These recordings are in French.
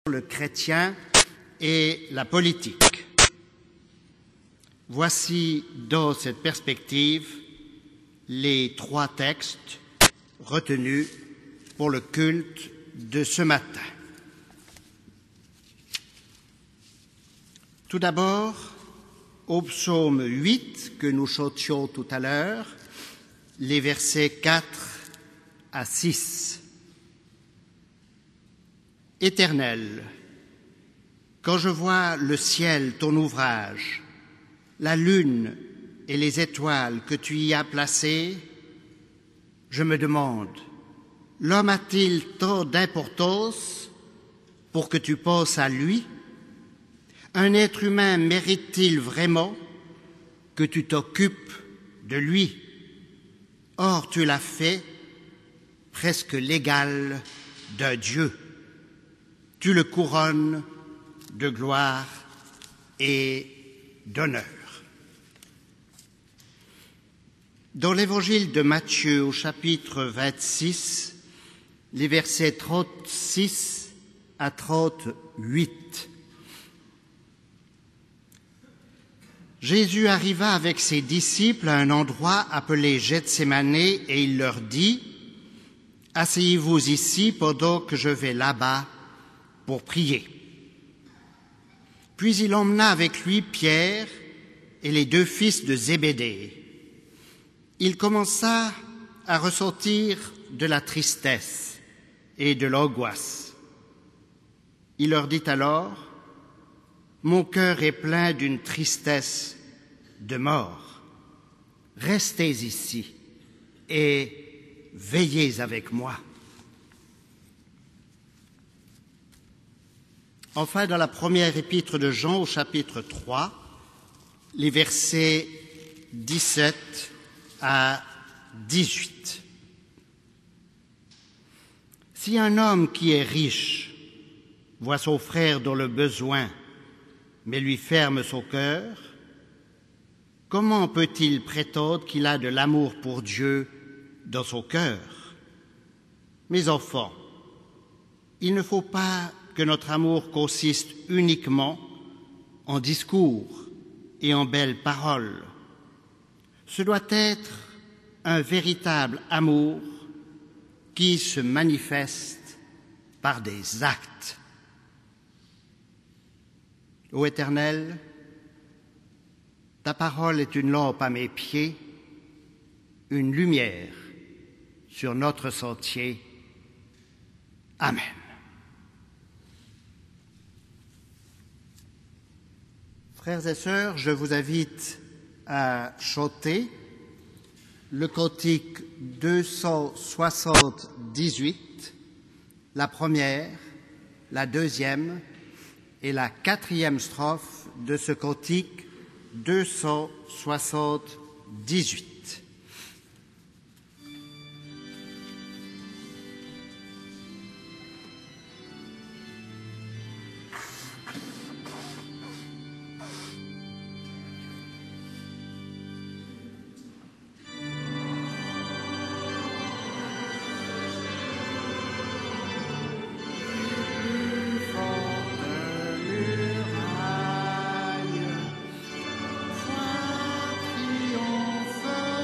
le chrétien et la politique. Voici dans cette perspective les trois textes retenus pour le culte de ce matin. Tout d'abord, au psaume 8 que nous chantions tout à l'heure, les versets 4 à 6. Éternel, quand je vois le ciel, ton ouvrage, la lune et les étoiles que tu y as placées, je me demande, l'homme a-t-il tant d'importance pour que tu penses à lui? Un être humain mérite-t-il vraiment que tu t'occupes de lui? Or, tu l'as fait presque l'égal d'un Dieu. Tu le couronnes de gloire et d'honneur. Dans l'évangile de Matthieu, au chapitre 26, les versets 36 à 38, Jésus arriva avec ses disciples à un endroit appelé Gethsémane et il leur dit « Asseyez-vous ici pendant que je vais là-bas pour prier. » Puis il emmena avec lui Pierre et les deux fils de Zébédée. Il commença à ressentir de la tristesse et de l'angoisse. Il leur dit alors, « Mon cœur est plein d'une tristesse de mort. Restez ici et veillez avec moi. » Enfin, dans la première épître de Jean, au chapitre 3, les versets 17 à 18. Si un homme qui est riche voit son frère dans le besoin, mais lui ferme son cœur, comment peut-il prétendre qu'il a de l'amour pour Dieu dans son cœur? Mes enfants, il ne faut pas que notre amour consiste uniquement en discours et en belles paroles. Ce doit être un véritable amour qui se manifeste par des actes. Ô Éternel, ta parole est une lampe à mes pieds, une lumière sur notre sentier. Amen. Frères et sœurs, je vous invite à chanter le cantique 278, la première, la deuxième et la quatrième strophe de ce cantique 278. Triomphe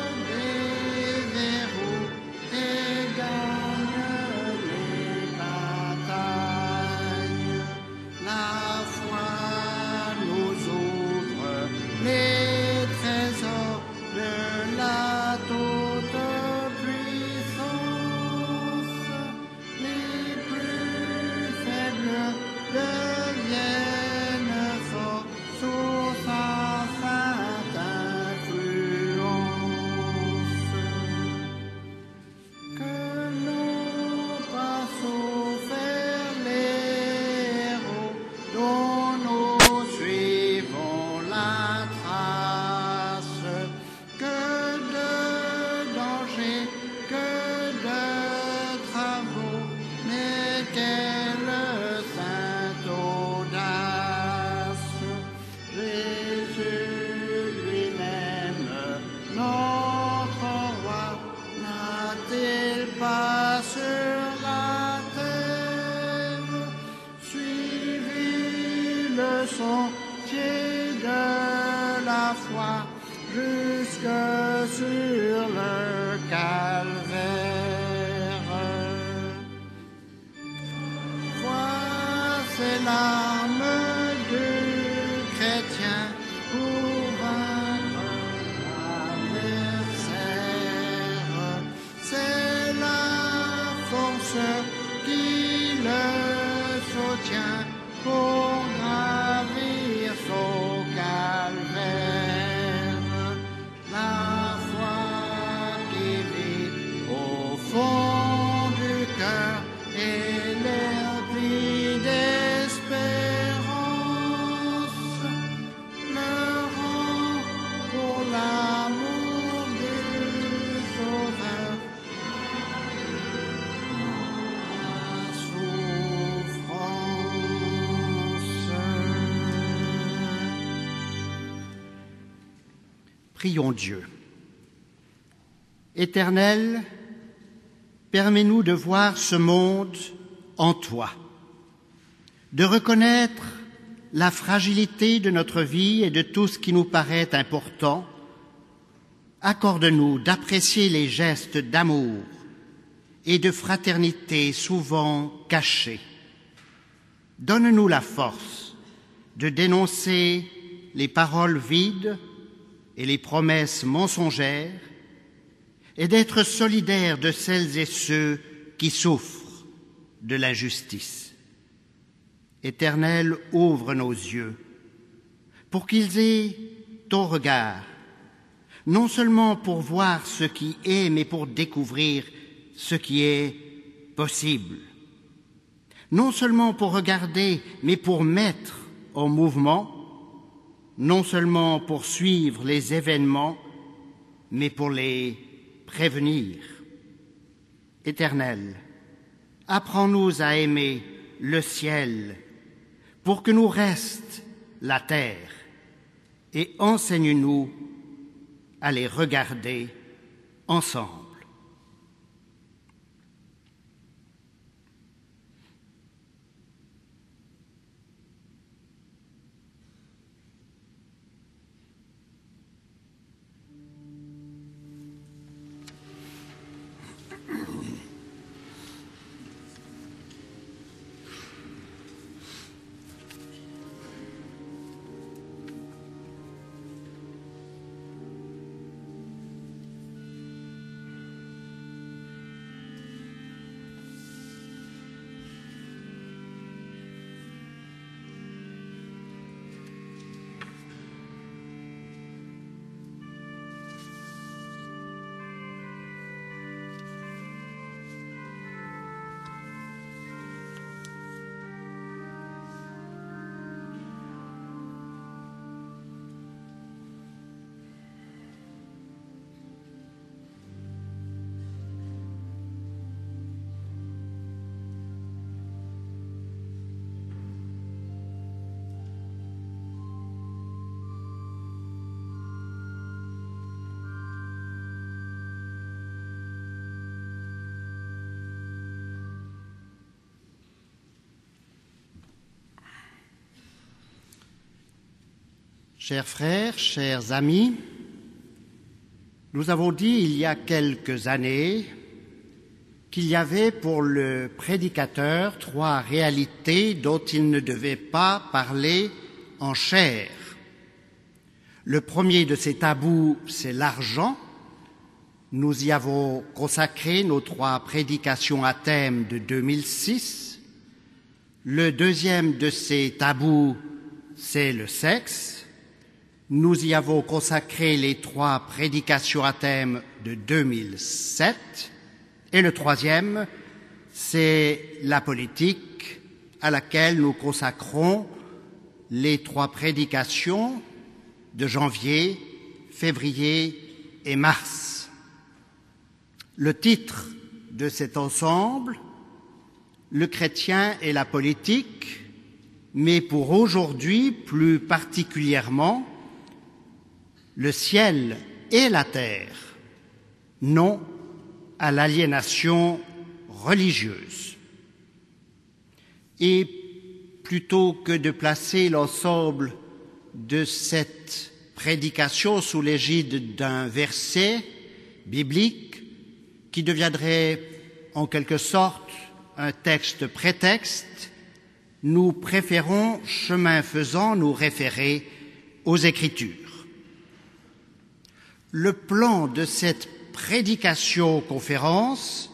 sentier de la foi jusque sur le calvaire. Vois ces larmes du chrétien pour vaincre l'adversaire. C'est la force qui le soutient pour gravir son calvaire. La foi qui vit au fond du cœur et l'air pris d'espérance le rend pour l'amour du Sauveur la souffrance. Prions Dieu. Éternel, permets-nous de voir ce monde en toi, de reconnaître la fragilité de notre vie et de tout ce qui nous paraît important. Accorde-nous d'apprécier les gestes d'amour et de fraternité souvent cachés. Donne-nous la force de dénoncer les paroles vides et les promesses mensongères et d'être solidaires de celles et ceux qui souffrent de l'injustice. Éternel, ouvre nos yeux pour qu'ils aient ton regard, non seulement pour voir ce qui est, mais pour découvrir ce qui est possible. Non seulement pour regarder, mais pour mettre en mouvement, non seulement pour suivre les événements, mais pour les prévenir. Éternel, apprends-nous à aimer le ciel pour que nous reste la terre et enseigne-nous à les regarder ensemble. Chers frères, chers amis, nous avons dit il y a quelques années qu'il y avait pour le prédicateur 3 réalités dont il ne devait pas parler en chair. Le premier de ces tabous, c'est l'argent. Nous y avons consacré nos 3 prédications à thème de 2006. Le deuxième de ces tabous, c'est le sexe. Nous y avons consacré les 3 prédications à thème de 2007. Et le troisième, c'est la politique, à laquelle nous consacrons les 3 prédications de janvier, février et mars. Le titre de cet ensemble, le chrétien et la politique, mais pour aujourd'hui plus particulièrement, le ciel et la terre, non à l'aliénation religieuse. Et plutôt que de placer l'ensemble de cette prédication sous l'égide d'un verset biblique qui deviendrait en quelque sorte un texte prétexte, nous préférons, chemin faisant, nous référer aux Écritures. Le plan de cette prédication-conférence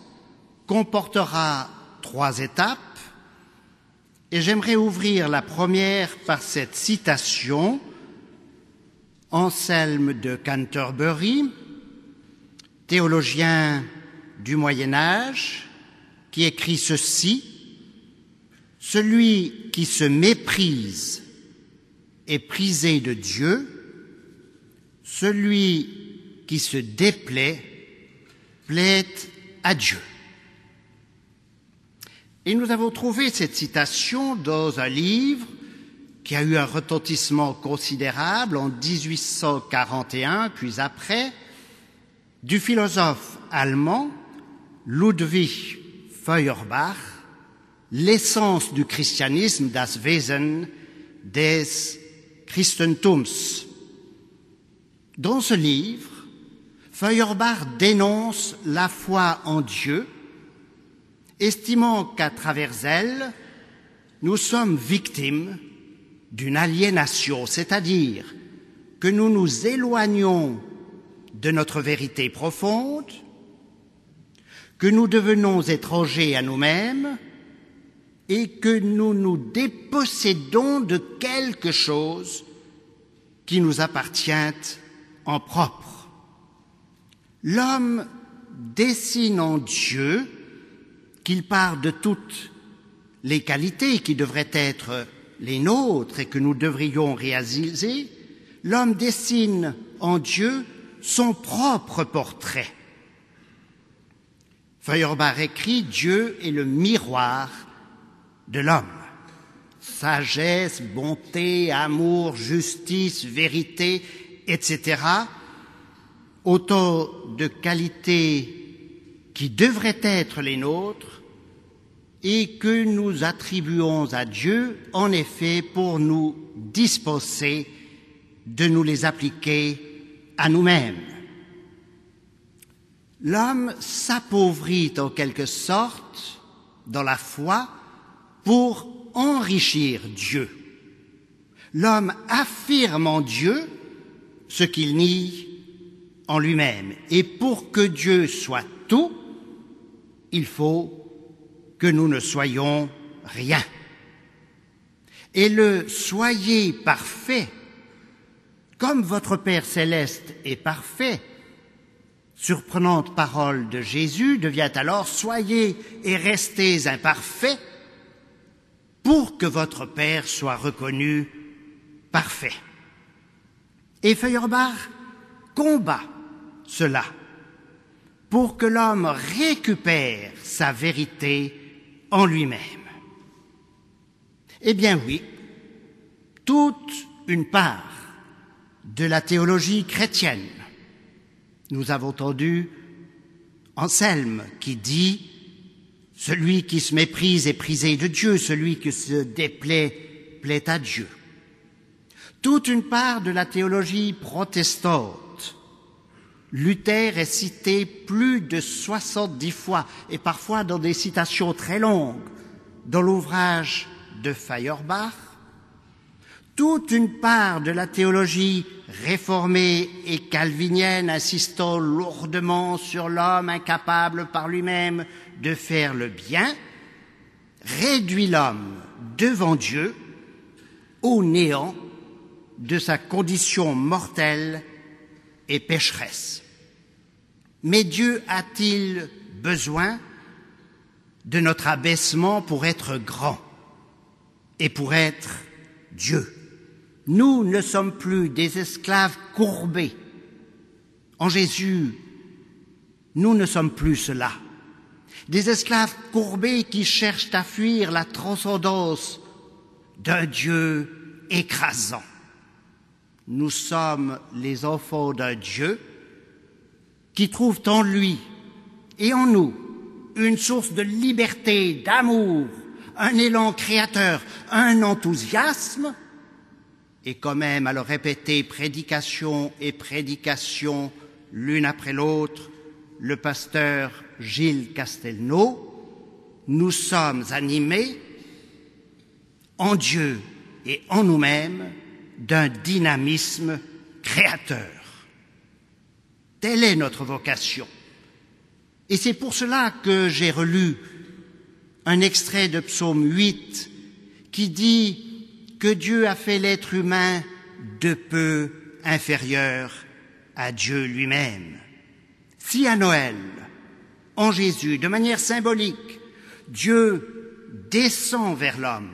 comportera 3 étapes et j'aimerais ouvrir la première par cette citation. Anselme de Canterbury, théologien du Moyen-Âge, qui écrit ceci: « Celui qui se méprise est prisé de Dieu, celui qui se déplaît plaît à Dieu. » Et nous avons trouvé cette citation dans un livre qui a eu un retentissement considérable en 1841, puis après, du philosophe allemand Ludwig Feuerbach, L'essence du christianisme, das Wesen des Christentums. Dans ce livre, Feuerbach dénonce la foi en Dieu, estimant qu'à travers elle, nous sommes victimes d'une aliénation, c'est-à-dire que nous nous éloignons de notre vérité profonde, que nous devenons étrangers à nous-mêmes et que nous nous dépossédons de quelque chose qui nous appartient en propre. L'homme dessine en Dieu qu'il part de toutes les qualités qui devraient être les nôtres et que nous devrions réaliser. L'homme dessine en Dieu son propre portrait. Feuerbach écrit: Dieu est le miroir de l'homme. Sagesse, bonté, amour, justice, vérité, etc. Autant de qualités qui devraient être les nôtres et que nous attribuons à Dieu, en effet, pour nous dispenser de nous les appliquer à nous-mêmes. L'homme s'appauvrit en quelque sorte dans la foi pour enrichir Dieu. L'homme affirme en Dieu ce qu'il nie en lui-même. Et pour que Dieu soit tout, il faut que nous ne soyons rien. Et le « soyez parfait », comme votre Père céleste est parfait, surprenante parole de Jésus devient alors « soyez et restez imparfaits pour que votre Père soit reconnu parfait ». Et Feuerbach combat cela pour que l'homme récupère sa vérité en lui-même. Eh bien oui, toute une part de la théologie chrétienne. Nous avons entendu Anselme qui dit « Celui qui se méprise est prisé de Dieu, celui qui se déplaît plaît à Dieu ». Toute une part de la théologie protestante. Luther est cité plus de 70 fois, et parfois dans des citations très longues, dans l'ouvrage de Feuerbach. Toute une part de la théologie réformée et calvinienne insistant lourdement sur l'homme incapable par lui-même de faire le bien, réduit l'homme devant Dieu au néant de sa condition mortelle et pécheresse. Mais Dieu a-t-il besoin de notre abaissement pour être grand et pour être Dieu? Nous ne sommes plus des esclaves courbés. En Jésus, nous ne sommes plus cela. Des esclaves courbés qui cherchent à fuir la transcendance d'un Dieu écrasant. Nous sommes les enfants d'un Dieu qui trouve en lui et en nous une source de liberté, d'amour, un élan créateur, un enthousiasme, et quand même à le répéter prédication et prédication l'une après l'autre, le pasteur Gilles Castelnau, nous sommes animés en Dieu et en nous-mêmes d'un dynamisme créateur. Telle est notre vocation. Et c'est pour cela que j'ai relu un extrait de Psaume 8 qui dit que Dieu a fait l'être humain de peu inférieur à Dieu lui-même. Si à Noël, en Jésus, de manière symbolique, Dieu descend vers l'homme,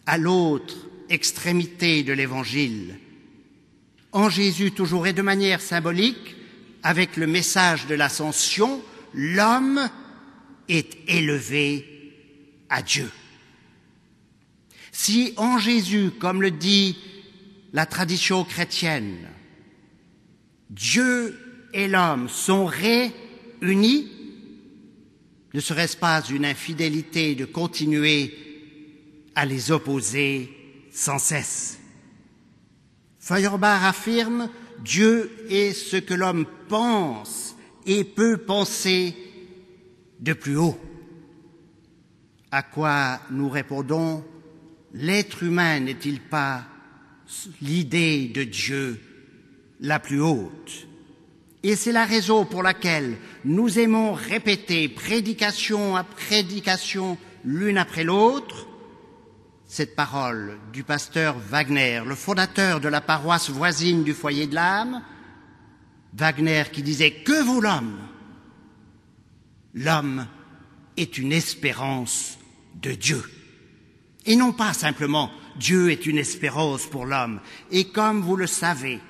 à l'autre extrémité de l'Évangile, en Jésus toujours et de manière symbolique, avec le message de l'ascension, l'homme est élevé à Dieu. Si en Jésus, comme le dit la tradition chrétienne, Dieu et l'homme sont réunis, ne serait-ce pas une infidélité de continuer à les opposer sans cesse? Feuerbach affirme « Dieu est ce que l'homme pense et peut penser de plus haut ». À quoi nous répondons « L'être humain n'est-il pas l'idée de Dieu la plus haute ?» Et c'est la raison pour laquelle nous aimons répéter prédication à prédication l'une après l'autre cette parole du pasteur Wagner, le fondateur de la paroisse voisine du Foyer de l'Âme, Wagner qui disait « Que vaut l'homme ? L'homme est une espérance de Dieu. » Et non pas simplement « Dieu est une espérance pour l'homme ». Et comme vous le savez,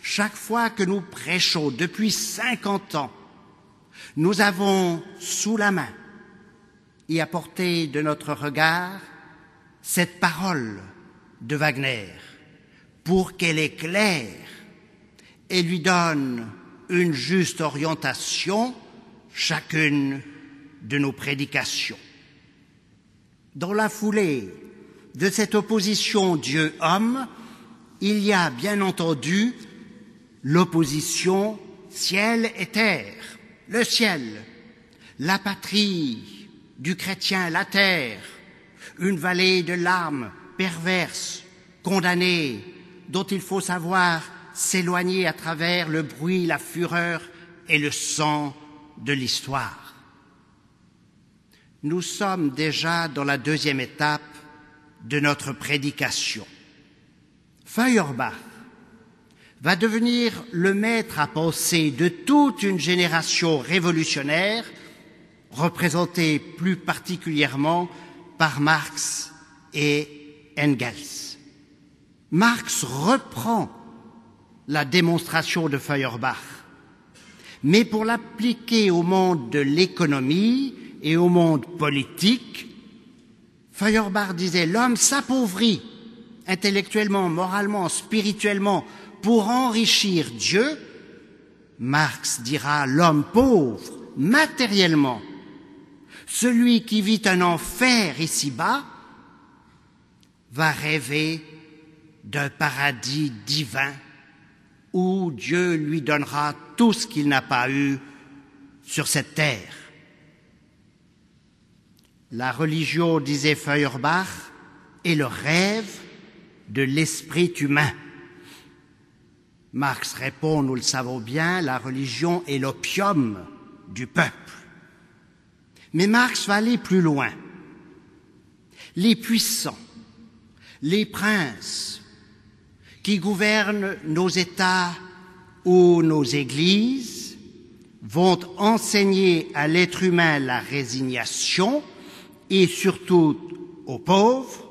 chaque fois que nous prêchons depuis 50 ans, nous avons sous la main et à portée de notre regard cette parole de Wagner pour qu'elle éclaire et lui donne une juste orientation chacune de nos prédications. Dans la foulée de cette opposition Dieu-homme, il y a bien entendu l'opposition ciel et terre. Le ciel, la patrie du chrétien, la terre, une vallée de larmes perverses, condamnées, dont il faut savoir s'éloigner à travers le bruit, la fureur et le sang de l'histoire. Nous sommes déjà dans la deuxième étape de notre prédication. Feuerbach va devenir le maître à penser de toute une génération révolutionnaire, représentée plus particulièrement par Marx et Engels. Marx reprend la démonstration de Feuerbach, mais pour l'appliquer au monde de l'économie et au monde politique, Feuerbach disait « L'homme s'appauvrit intellectuellement, moralement, spirituellement pour enrichir Dieu ». Marx dira « L'homme pauvre matériellement, celui qui vit un enfer ici-bas, va rêver d'un paradis divin où Dieu lui donnera tout ce qu'il n'a pas eu sur cette terre. » La religion, disait Feuerbach, est le rêve de l'esprit humain. Marx répond, nous le savons bien, la religion est l'opium du peuple. Mais Marx va aller plus loin. Les puissants, les princes qui gouvernent nos États ou nos églises vont enseigner à l'être humain la résignation et surtout aux pauvres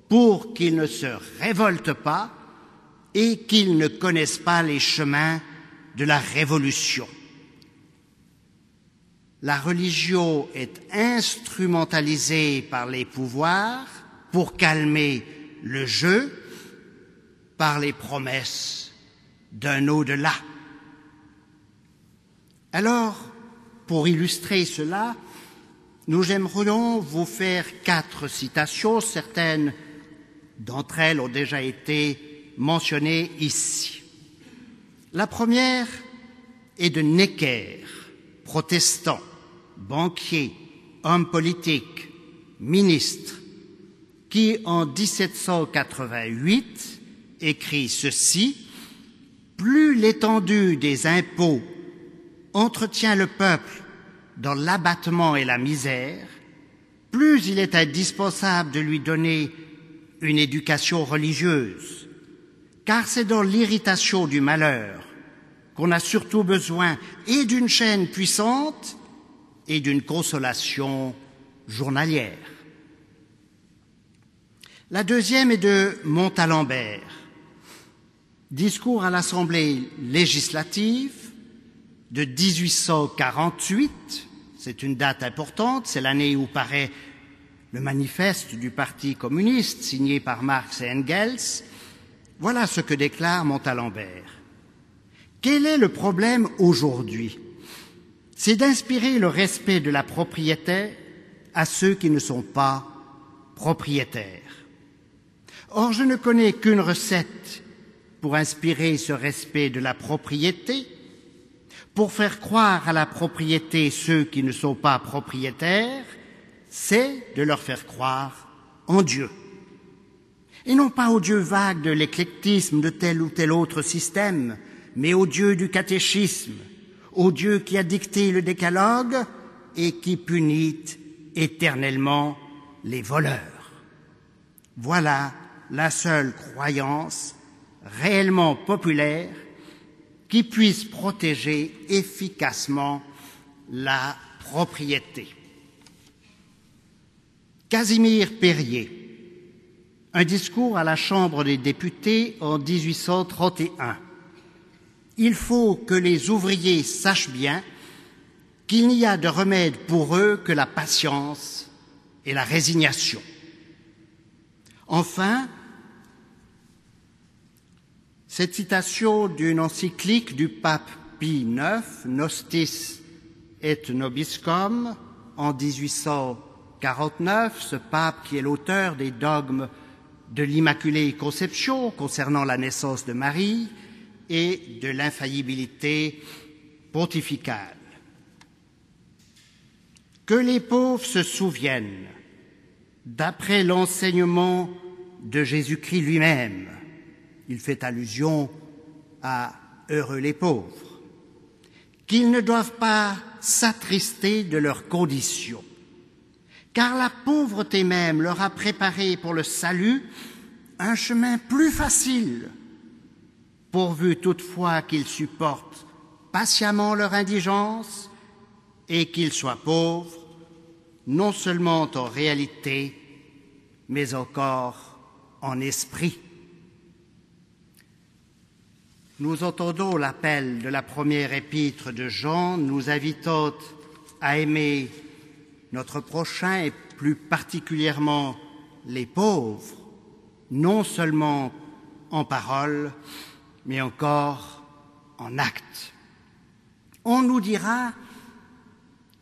pour qu'ils ne se révoltent pas et qu'ils ne connaissent pas les chemins de la révolution. La religion est instrumentalisée par les pouvoirs pour calmer le jeu par les promesses d'un au-delà. Alors, pour illustrer cela, nous aimerions vous faire 4 citations. Certaines d'entre elles ont déjà été mentionnées ici. La première est de Necker, protestant, banquier, homme politique, ministre, qui en 1788 écrit ceci: « Plus l'étendue des impôts entretient le peuple dans l'abattement et la misère, plus il est indispensable de lui donner une éducation religieuse, car c'est dans l'irritation du malheur qu'on a surtout besoin et d'une chaîne puissante et d'une consolation journalière. » La deuxième est de Montalembert, discours à l'Assemblée législative de 1848, c'est une date importante, c'est l'année où paraît le manifeste du Parti communiste signé par Marx et Engels. Voilà ce que déclare Montalembert. « Quel est le problème aujourd'hui ? C'est d'inspirer le respect de la propriété à ceux qui ne sont pas propriétaires. Or, je ne connais qu'une recette pour inspirer ce respect de la propriété, pour faire croire à la propriété ceux qui ne sont pas propriétaires, c'est de leur faire croire en Dieu. Et non pas au Dieu vague de l'éclectisme de tel ou tel autre système, mais au Dieu du catéchisme, au Dieu qui a dicté le décalogue et qui punit éternellement les voleurs. Voilà la seule croyance réellement populaire qui puisse protéger efficacement la propriété. Casimir Périer, un discours à la Chambre des députés en 1831. Il faut que les ouvriers sachent bien qu'il n'y a de remède pour eux que la patience et la résignation. Enfin, cette citation d'une encyclique du pape Pie IX, Nostis et Nobiscum, en 1849, ce pape qui est l'auteur des dogmes de l'Immaculée Conception concernant la naissance de Marie et de l'infaillibilité pontificale. Que les pauvres se souviennent, d'après l'enseignement de Jésus-Christ lui-même, il fait allusion à « heureux les pauvres », qu'ils ne doivent pas s'attrister de leurs conditions, car la pauvreté même leur a préparé pour le salut un chemin plus facile, pourvu toutefois qu'ils supportent patiemment leur indigence et qu'ils soient pauvres, non seulement en réalité, mais encore en esprit. Nous entendons l'appel de la première épître de Jean, nous invitant à aimer notre prochain et plus particulièrement les pauvres, non seulement en parole, mais encore en acte. On nous dira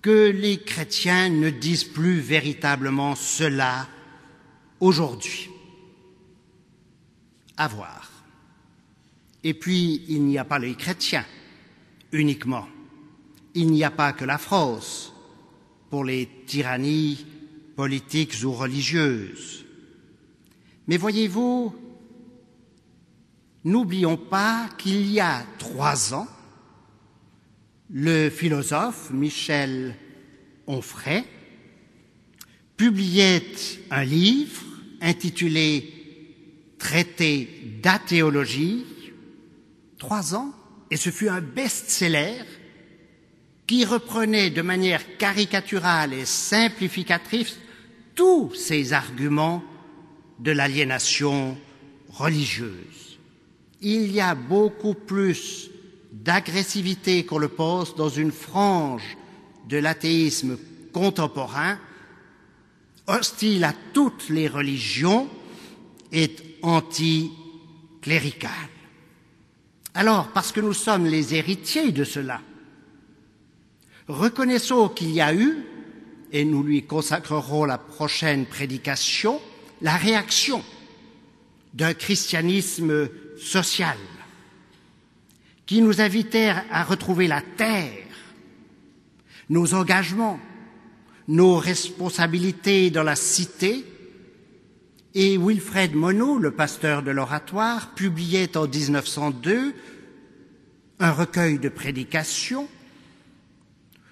que les chrétiens ne disent plus véritablement cela aujourd'hui. À voir. Et puis, il n'y a pas les chrétiens uniquement. Il n'y a pas que la France pour les tyrannies politiques ou religieuses. Mais voyez-vous, n'oublions pas qu'il y a 3 ans, le philosophe Michel Onfray publiait un livre intitulé « Traité d'athéologie », 3 ans, et ce fut un best-seller qui reprenait de manière caricaturale et simplificatrice tous ces arguments de l'aliénation religieuse. Il y a beaucoup plus d'agressivité qu'on le pense dans une frange de l'athéisme contemporain, hostile à toutes les religions et anticlérical. Alors, parce que nous sommes les héritiers de cela, reconnaissons qu'il y a eu et nous lui consacrerons la prochaine prédication, la réaction d'un christianisme social qui nous invitait à retrouver la terre, nos engagements, nos responsabilités dans la cité. Et Wilfred Monod, le pasteur de l'Oratoire, publiait en 1902 un recueil de prédications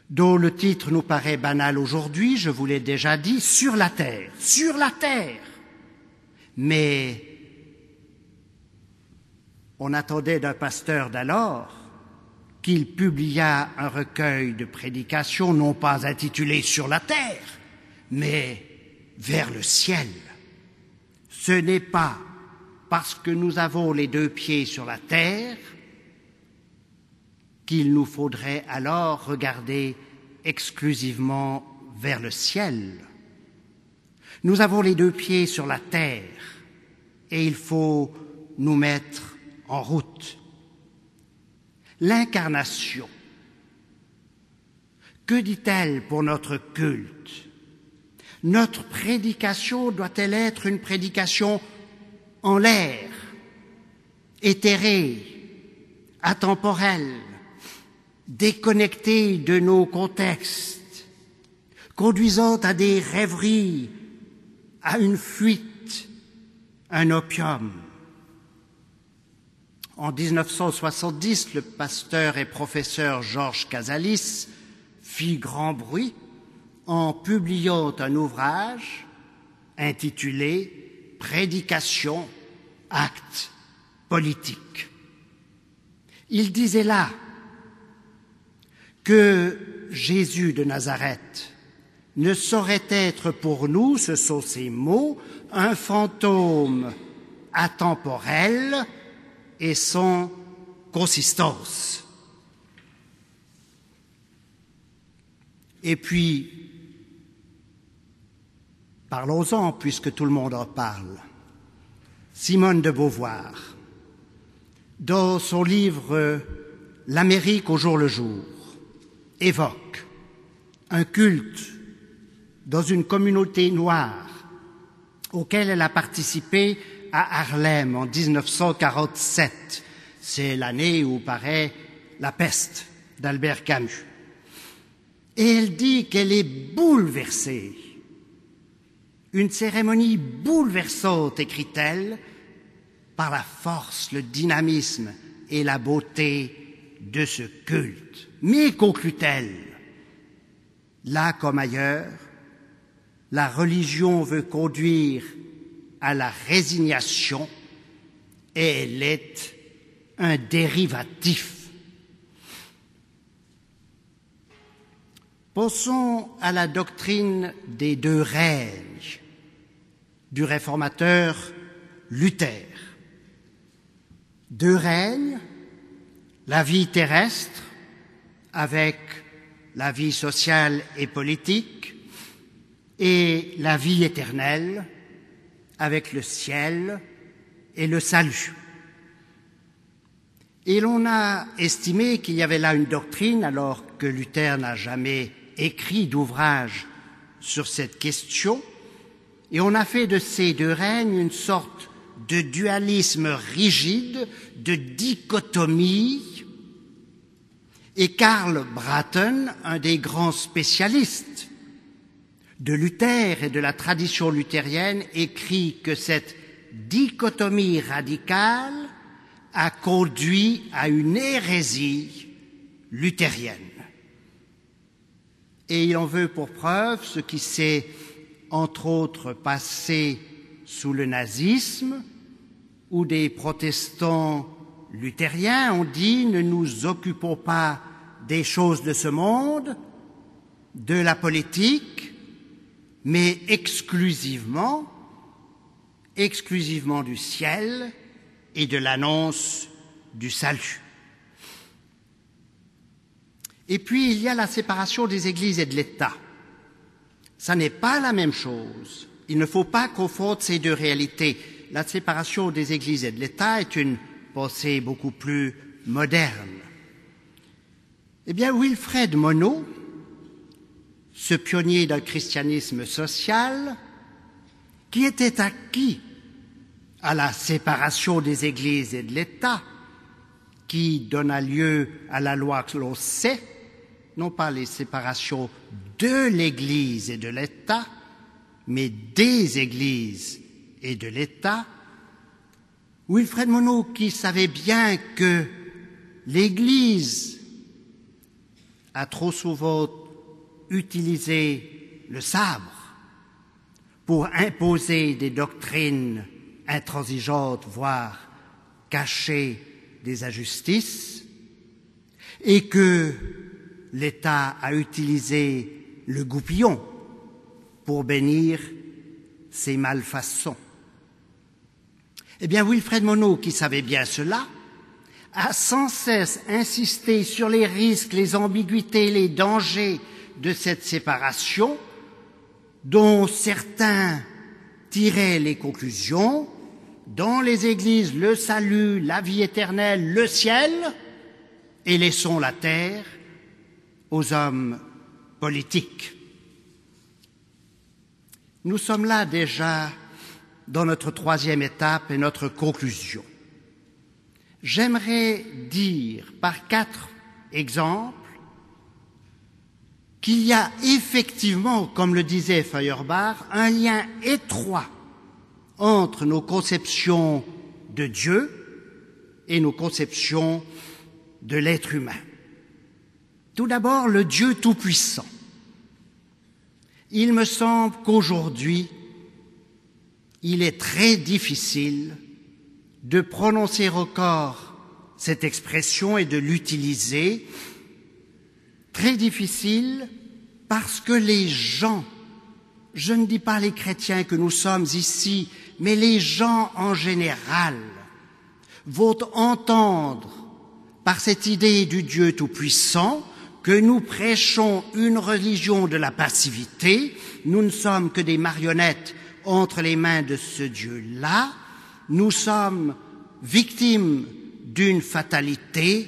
dont le titre nous paraît banal aujourd'hui, je vous l'ai déjà dit, sur la terre, sur la terre. Mais on attendait d'un pasteur d'alors qu'il publiât un recueil de prédications non pas intitulé sur la terre, mais vers le ciel. Ce n'est pas parce que nous avons les deux pieds sur la terre qu'il nous faudrait alors regarder exclusivement vers le ciel. Nous avons les deux pieds sur la terre et il faut nous mettre en route. L'incarnation, que dit-elle pour notre culte? Notre prédication doit-elle être une prédication en l'air, éthérée, atemporelle, déconnectée de nos contextes, conduisant à des rêveries, à une fuite, un opium? En 1970, le pasteur et professeur Georges Casalis fit grand bruit en publiant un ouvrage intitulé « Prédication, acte politique ». Il disait là que Jésus de Nazareth ne saurait être pour nous, ce sont ses mots, un fantôme atemporel et sans consistance. Et puis, parlons-en, puisque tout le monde en parle. Simone de Beauvoir, dans son livre « L'Amérique au jour le jour », évoque un culte dans une communauté noire auquel elle a participé à Harlem en 1947. C'est l'année où paraît La peste d'Albert Camus. Et elle dit qu'elle est bouleversée. Une cérémonie bouleversante, écrit-elle, par la force, le dynamisme et la beauté de ce culte. Mais, conclut-elle, là comme ailleurs, la religion veut conduire à la résignation et elle est un dérivatif. Pensons à la doctrine des deux règnes du réformateur Luther. Deux règnes, la vie terrestre avec la vie sociale et politique et la vie éternelle avec le ciel et le salut. Et l'on a estimé qu'il y avait là une doctrine, alors que Luther n'a jamais écrit d'ouvrage sur cette question, et on a fait de ces deux règnes une sorte de dualisme rigide, de dichotomie, et Karl Bratten, un des grands spécialistes de Luther et de la tradition luthérienne, écrit que cette dichotomie radicale a conduit à une hérésie luthérienne. Et il en veut pour preuve ce qui s'est, entre autres, passé sous le nazisme, où des protestants luthériens ont dit « Ne nous occupons pas des choses de ce monde, de la politique, mais exclusivement du ciel et de l'annonce du salut. » Et puis, il y a la séparation des églises et de l'État. Ça n'est pas la même chose. Il ne faut pas confondre ces deux réalités. La séparation des églises et de l'État est une pensée beaucoup plus moderne. Eh bien, Wilfred Monod ce pionnier d'un christianisme social qui était acquis à la séparation des églises et de l'État, qui donna lieu à la loi que l'on sait, non pas les séparations de l'Église et de l'État, mais des églises et de l'État. Wilfred Monod, qui savait bien que l'Église a trop souvent utilisé le sabre pour imposer des doctrines intransigeantes, voire cacher des injustices, et que l'État a utilisé le goupillon pour bénir ses malfaçons. Eh bien, Wilfred Monod, qui savait bien cela, a sans cesse insisté sur les risques, les ambiguïtés, les dangers de cette séparation, dont certains tiraient les conclusions: dans les églises, le salut, la vie éternelle, le ciel, et laissons la terre aux hommes politiques. Nous sommes là déjà dans notre troisième étape et notre conclusion. J'aimerais dire par 4 exemples qu'il y a effectivement, comme le disait Feuerbach, un lien étroit entre nos conceptions de Dieu et nos conceptions de l'être humain. Tout d'abord, le Dieu Tout-Puissant. Il me semble qu'aujourd'hui, il est très difficile de prononcer encore cette expression et de l'utiliser. Très difficile parce que les gens, je ne dis pas les chrétiens que nous sommes ici, mais les gens en général vont entendre par cette idée du Dieu Tout-Puissant que nous prêchons une religion de la passivité, nous ne sommes que des marionnettes entre les mains de ce Dieu-là, nous sommes victimes d'une fatalité,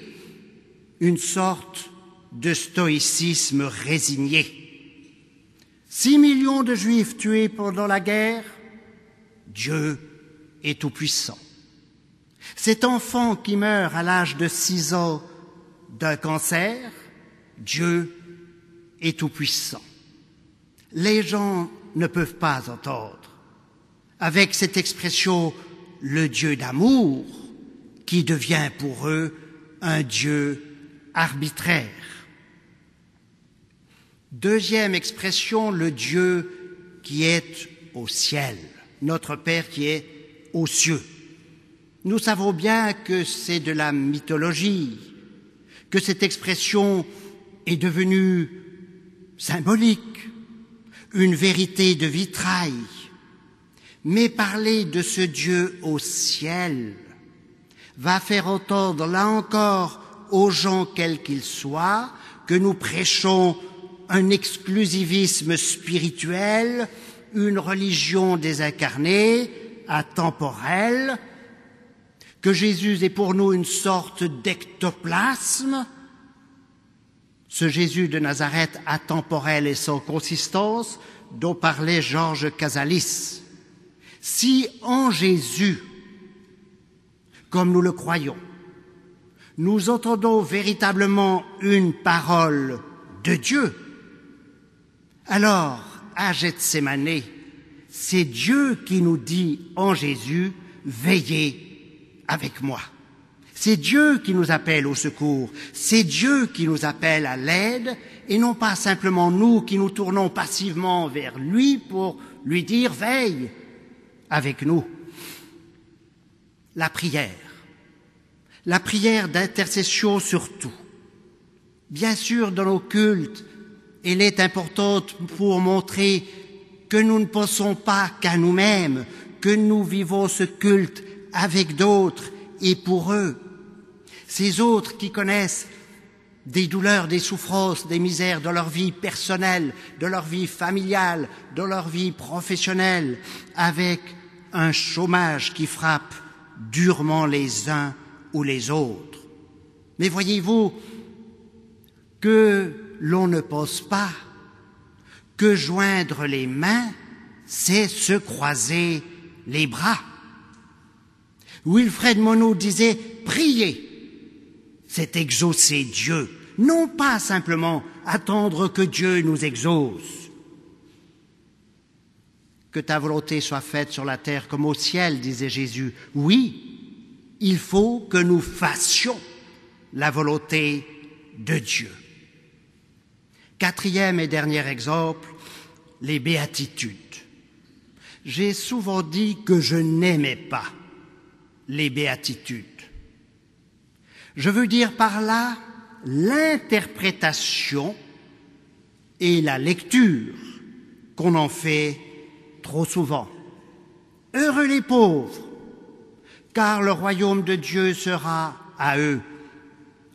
une sorte de stoïcisme résigné. 6 millions de Juifs tués pendant la guerre, Dieu est tout-puissant. Cet enfant qui meurt à l'âge de 6 ans d'un cancer, Dieu est tout-puissant. Les gens ne peuvent pas entendre, avec cette expression, le Dieu d'amour, qui devient pour eux un Dieu arbitraire. Deuxième expression, le Dieu qui est au ciel, notre Père qui est aux cieux. Nous savons bien que c'est de la mythologie, que cette expression est devenue symbolique, une vérité de vitrail. Mais parler de ce Dieu au ciel va faire entendre, là encore, aux gens quels qu'ils soient, que nous prêchons un exclusivisme spirituel, une religion désincarnée, atemporelle, que Jésus est pour nous une sorte d'ectoplasme, ce Jésus de Nazareth atemporel et sans consistance dont parlait Georges Casalis. Si en Jésus, comme nous le croyons, nous entendons véritablement une parole de Dieu, alors, à Gethsémanée, c'est Dieu qui nous dit en Jésus, veillez avec moi. C'est Dieu qui nous appelle au secours, c'est Dieu qui nous appelle à l'aide, et non pas simplement nous qui nous tournons passivement vers lui pour lui dire veille avec nous. La prière d'intercession surtout. Bien sûr, dans nos cultes, elle est importante pour montrer que nous ne pensons pas qu'à nous-mêmes, que nous vivons ce culte avec d'autres et pour eux. Ces autres qui connaissent des douleurs, des souffrances, des misères dans leur vie personnelle, de leur vie familiale, dans leur vie professionnelle, avec un chômage qui frappe durement les uns ou les autres. Mais voyez-vous que l'on ne pense pas que joindre les mains, c'est se croiser les bras. Wilfred Monod disait « Prier, c'est exaucer Dieu, non pas simplement attendre que Dieu nous exauce. » Que ta volonté soit faite sur la terre comme au ciel, disait Jésus. Oui, il faut que nous fassions la volonté de Dieu. Quatrième et dernier exemple, les béatitudes. J'ai souvent dit que je n'aimais pas les béatitudes. Je veux dire par là l'interprétation et la lecture qu'on en fait trop souvent. Heureux les pauvres, car le royaume de Dieu sera à eux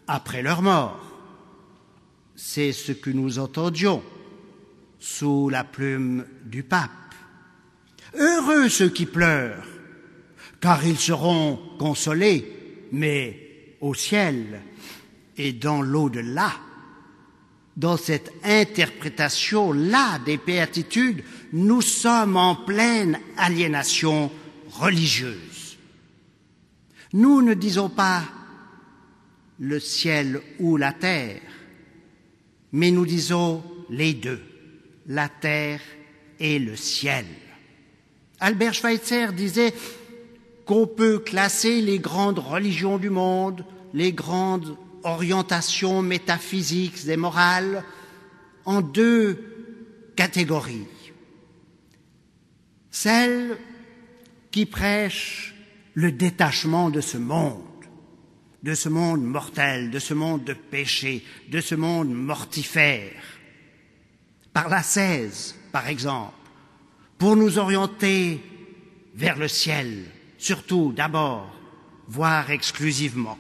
après leur mort. C'est ce que nous entendions sous la plume du pape. Heureux ceux qui pleurent, car ils seront consolés, mais au ciel et dans l'au-delà. Dans cette interprétation-là des béatitudes, nous sommes en pleine aliénation religieuse. Nous ne disons pas le ciel ou la terre, mais nous disons les deux, la terre et le ciel. Albert Schweitzer disait qu'on peut classer les grandes religions du monde, les grandes orientations métaphysiques et morales en deux catégories. Celles qui prêchent le détachement de ce monde mortel, de ce monde de péché, de ce monde mortifère, par l'ascèse, par exemple, pour nous orienter vers le ciel, surtout d'abord, voire exclusivement.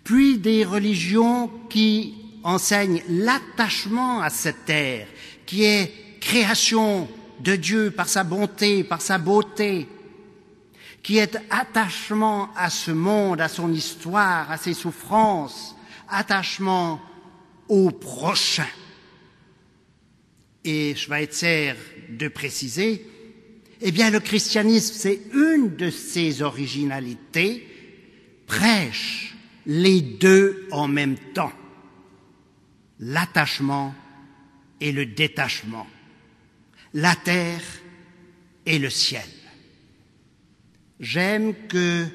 Puis des religions qui enseignent l'attachement à cette terre, qui est création de Dieu par sa bonté, par sa beauté, qui est attachement à ce monde, à son histoire, à ses souffrances, attachement au prochain. Et Schweitzer de préciser, eh bien le christianisme, c'est une de ses originalités, prêche les deux en même temps, l'attachement et le détachement, la terre et le ciel. J'aime que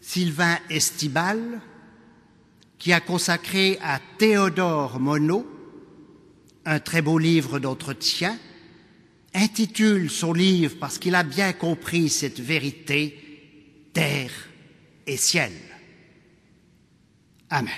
Sylvain Estibal, qui a consacré à Théodore Monod un très beau livre d'entretien, intitule son livre, parce qu'il a bien compris cette vérité, « Terre et ciel ». Amen.